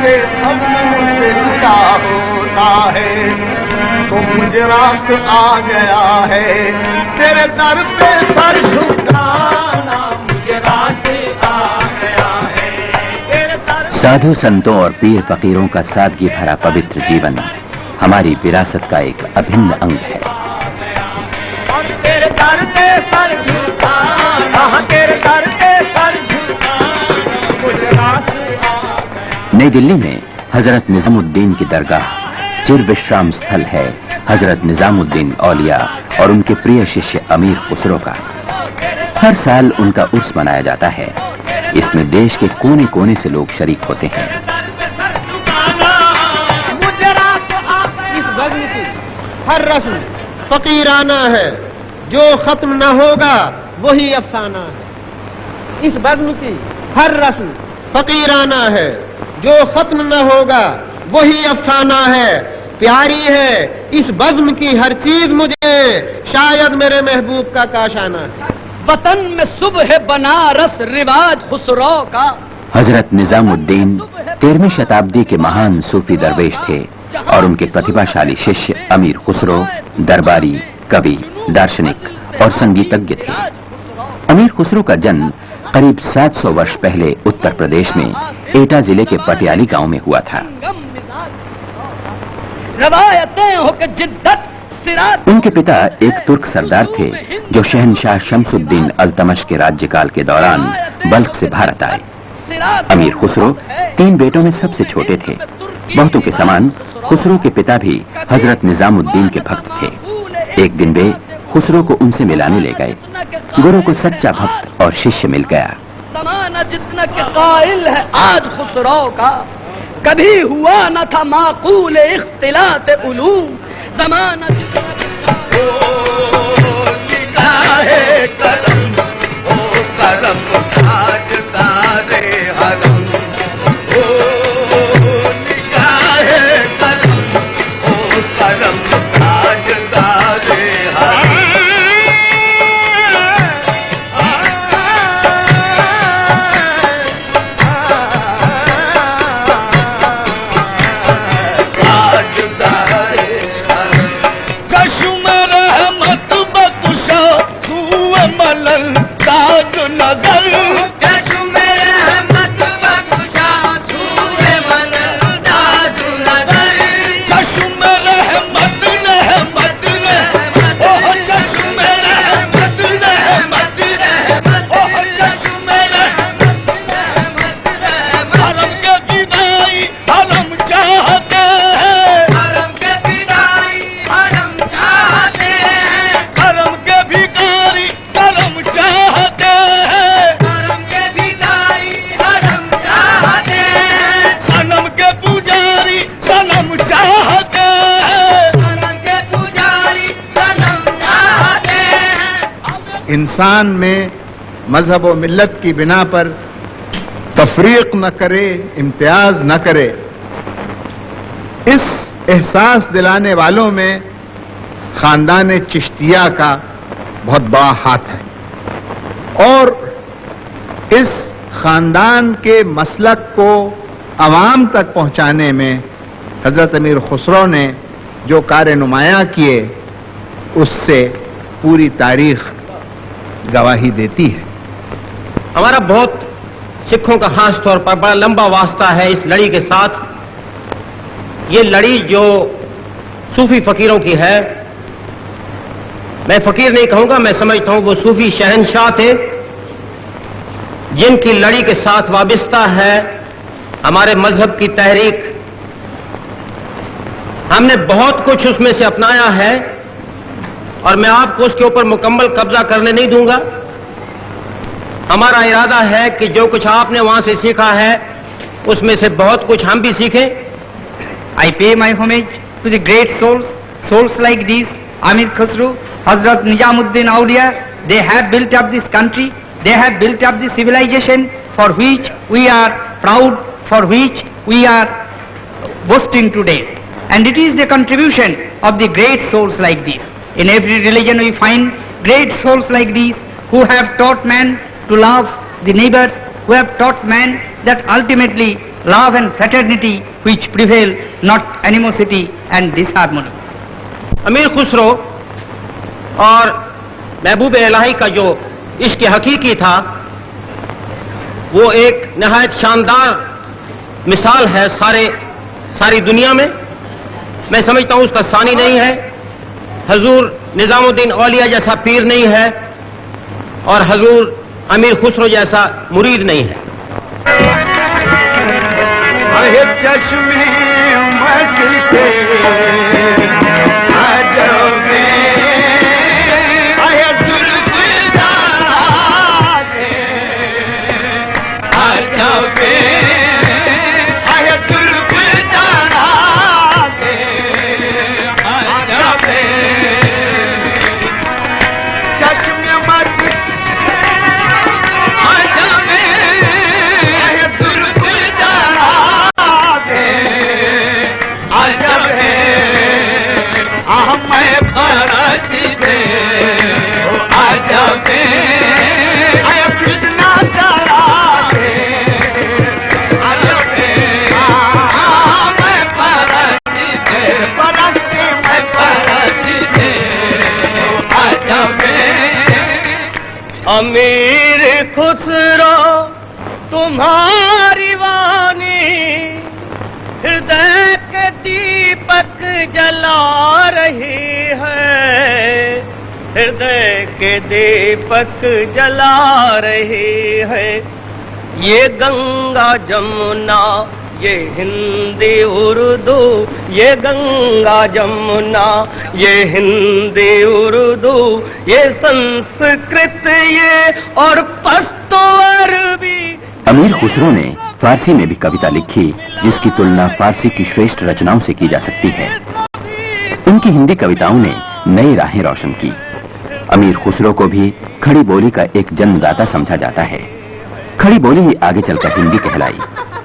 ये सब मुझसे जुदा होता है, तो मुझे रास आ गया है तेरे दर पे सर झुकाना, मुझे रास आ गया है तेरे दर। साधु संतों और पीर फकीरों का सादगी भरा पवित्र जीवन हमारी विरासत का एक अभिन्न अंग है। और तेरे दर पे सर झुकाना, तेरे दर पे सर झुकाना, मुझे रास आ गया। नई दिल्ली में हजरत निजामुद्दीन की दरगाह चिर विश्राम स्थल है हजरत निजामुद्दीन औलिया और उनके प्रिय शिष्य अमीर खुसरो का। हर साल उनका उर्स मनाया जाता है। इसमें देश के कोने कोने से लोग शरीक होते हैं। इस गज़ल की हर रस्म फकीराना है, जो खत्म न होगा वही अफसाना है। इस बज़्म की हर रस्म फकीराना है, जो खत्म न होगा वही अफसाना है। प्यारी है इस बज़्म की हर चीज मुझे, शायद मेरे महबूब का काशाना है। वतन में सुबह बनारस रिवाज खुसरो का। हजरत निजामुद्दीन 13वीं शताब्दी के महान सूफी दरवेश थे और उनके प्रतिभाशाली शिष्य अमीर खुसरो दरबारी, कवि, दार्शनिक और संगीतज्ञ थे। अमीर खुसरो का जन्म करीब 700 वर्ष पहले उत्तर प्रदेश में एटा जिले के पटियाली गांव में हुआ था। रवायतें हो के जिद्दत सिरात। उनके पिता एक तुर्क सरदार थे जो शहनशाह शमसुद्दीन अल्तमश के राज्यकाल के दौरान बल्ख से भारत आए। अमीर खुसरो 3 बेटों में सबसे छोटे थे। बहुतों के समान खुसरो के पिता भी हजरत निजामुद्दीन के भक्त थे। एक दिन वे खुसरो को उनसे मिलाने ले गए। गुरु को सच्चा भक्त और शिष्य मिल गया। जमाना जितना के कायल है आज खुसरो का, कभी हुआ न था माकूल इख्तिलात उलूम। जमाना जितना है करम, ओ करम ताजदारे हरम, ओ निगाहे करम, ओ करम ताजदारे हरम। इंसान में मजहब व मिल्लत की बिना पर तफरीक न करे, इम्तियाज न करे, इस एहसास दिलाने वालों में खानदान चिश्तिया का बहुत बड़ा हाथ है। और इस खानदान के मसलक को अवाम तक पहुंचाने में हजरत अमीर खुसरो ने जो कार्य नुमाया किए, उससे पूरी तारीख गवाही देती है। हमारा बहुत सिखों का खास तौर पर बड़ा लंबा वास्ता है इस लड़ी के साथ। ये लड़ी जो सूफी फकीरों की है, मैं फकीर नहीं कहूंगा, मैं समझता हूं वो सूफी शहनशाह थे जिनकी लड़ी के साथ वाबिस्ता है हमारे मजहब की तहरीक। हमने बहुत कुछ उसमें से अपनाया है और मैं आपको उसके ऊपर मुकम्मल कब्जा करने नहीं दूंगा। हमारा इरादा है कि जो कुछ आपने वहां से सीखा है उसमें से बहुत कुछ हम भी सीखें। I pay my homage to the great souls like these, Amir Khusro, Hazrat Nizamuddin Auliya. They have built up this country, they have built up the civilization for which we are proud, for which we are boasting today. And it is the contribution of the great souls like these. In every religion we find great souls like these who have taught man to love the neighbors, who have taught man that ultimately love and fraternity which prevail, not animosity and disharmony. अमीर खुसरो और महबूब इलाही का जो इश्क हकीकी था, वो एक नहायत शानदार मिसाल है सारी दुनिया में। मैं समझता हूं उसका सानी नहीं है, हजूर निजामुद्दीन औलिया जैसा पीर नहीं है, और हजूर अमीर खुसरो जैसा मुरीद नहीं है। चश्मे मचते अमीर खुसरो तुम्हारी वाणी हृदय के दीपक जला रही है, हृदय के दीपक जला रही है। ये गंगा जमुना, ये हिंदी उर्दू, ये गंगा जमुना, ये हिंदी उर्दू, ये संस्कृत, ये और पश्तो अरबी। अमीर खुसरो ने फारसी में भी कविता लिखी जिसकी तुलना फारसी की श्रेष्ठ रचनाओं से की जा सकती है। उनकी हिंदी कविताओं ने नई राहें रोशन की। अमीर खुसरो को भी खड़ी बोली का एक जन्मदाता समझा जाता है। खड़ी बोली ही आगे चलकर हिंदी कहलाई।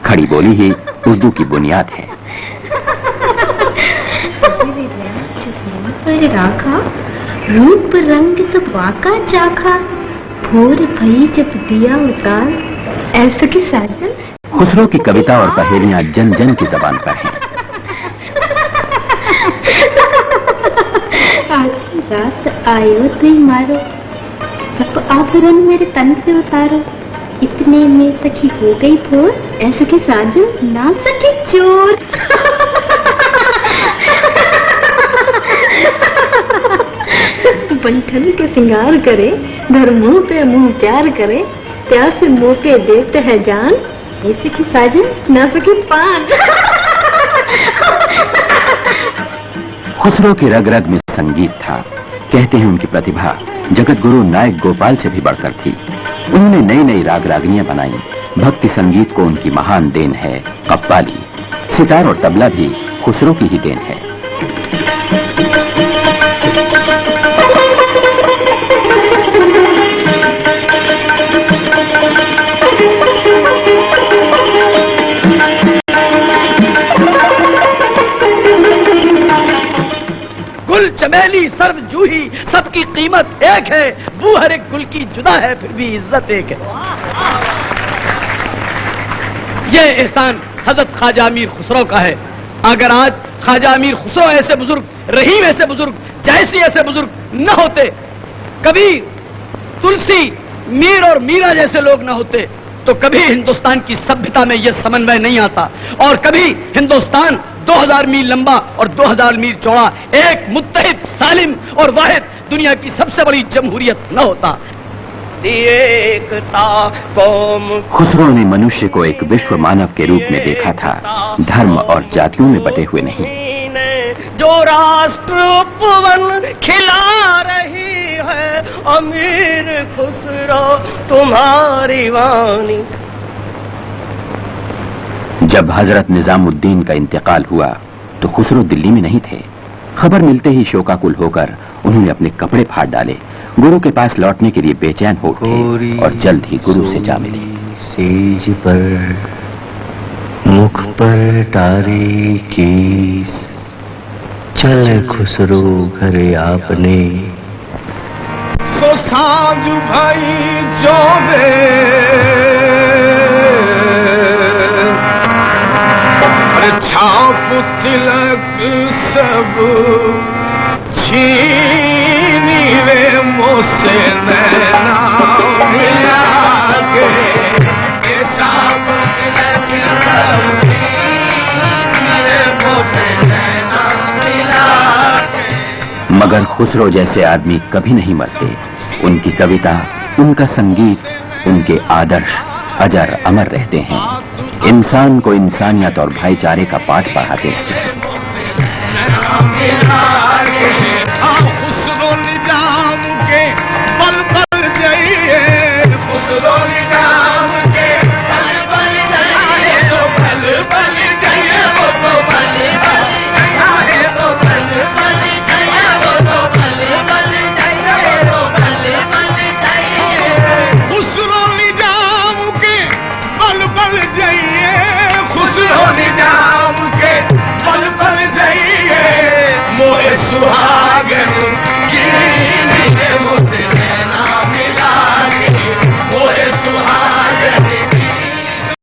खड़ी बोली ही उर्दू की बुनियाद है। पर राखा रूप रंग तो वाका चाखा, भोर भई जब दिया उतार, ऐसे की साजन। खुसरो की कविता और पहेलियां जन जन की जबान पर हैं। आधी रात आयो तुई मारो, सब आभरण मेरे तन से उतारो, इतने में सखी हो गई भोर, ऐसे के साजन ना सके चोर। बंठन के सिंगार करे, घर मुंह पे मुंह प्यार करे, प्यार से मुंह पे देते हैं जान, ऐसे की साजन ना सके पान। खुसरो की रग रग में संगीत था। कहते हैं उनकी प्रतिभा जगत गुरु नायक गोपाल से भी बढ़कर थी। उन्होंने नई नई राग रागनियां बनाई। भक्ति संगीत को उनकी महान देन है कव्वाली। सितार और तबला भी खुसरो की ही देन है। गुल चमेली सर्व जूही सबकी कीमत एक है, वो हर एक गुल की जुदा है फिर भी इज्जत एक है। ये एहसान हजरत ख्वाजा अमीर खुसरो का है। अगर आज ख्वाजा अमीर खुसरो ऐसे बुजुर्ग, रहीम ऐसे बुजुर्ग, जैसी ऐसे बुजुर्ग न होते, कभी तुलसी, मीर और मीरा जैसे लोग न होते, तो कभी हिंदुस्तान की सभ्यता में यह समन्वय नहीं आता और कभी हिंदुस्तान 2000 मील लंबा और 2000 मील चौड़ा एक मुत्तहिद, सालिम और वाहिद दुनिया की सबसे बड़ी जमहूरियत न होता। एकता कौम। खुसरो ने मनुष्य को एक विश्व मानव के रूप में देखा था, धर्म और जातियों में बटे हुए नहीं। जो राष्ट्र उपवन खिला रही है, अमीर खुसरो तुम्हारी वाणी। जब हजरत निजामुद्दीन का इंतकाल हुआ तो खुसरो दिल्ली में नहीं थे। खबर मिलते ही शोकाकुल होकर उन्होंने अपने कपड़े फाड़ डाले, गुरु के पास लौटने के लिए बेचैन हो उठे और जल्द ही गुरु से जा मिले। सेज पर मुख पर तारे केस, चल खुसरो घरे आपने। सो साँझ भाई जो तिलक सब छीनी रे मोसे नैना मिला के छाप तिलक सब छीनी रे मोसे नैना मिला के। मगर खुसरो जैसे आदमी कभी नहीं मरते। उनकी कविता, उनका संगीत, उनके आदर्श अजर अमर रहते हैं। इंसान को इंसानियत और भाईचारे का पाठ पढ़ाते हैं। खुसरो निजाम के पल पल जाइए, खुसरो निजाम के पल पल जाइए, तो पल पल जाइए, वो तो पल पल जाइए, तो पल पल जाइए, वो तो पल पल जाइए, तो पल पल जाइए। खुसरो निजाम के पल पल जाइए, खुसरो निजाम के पल पल जाइए, मोए सुहागन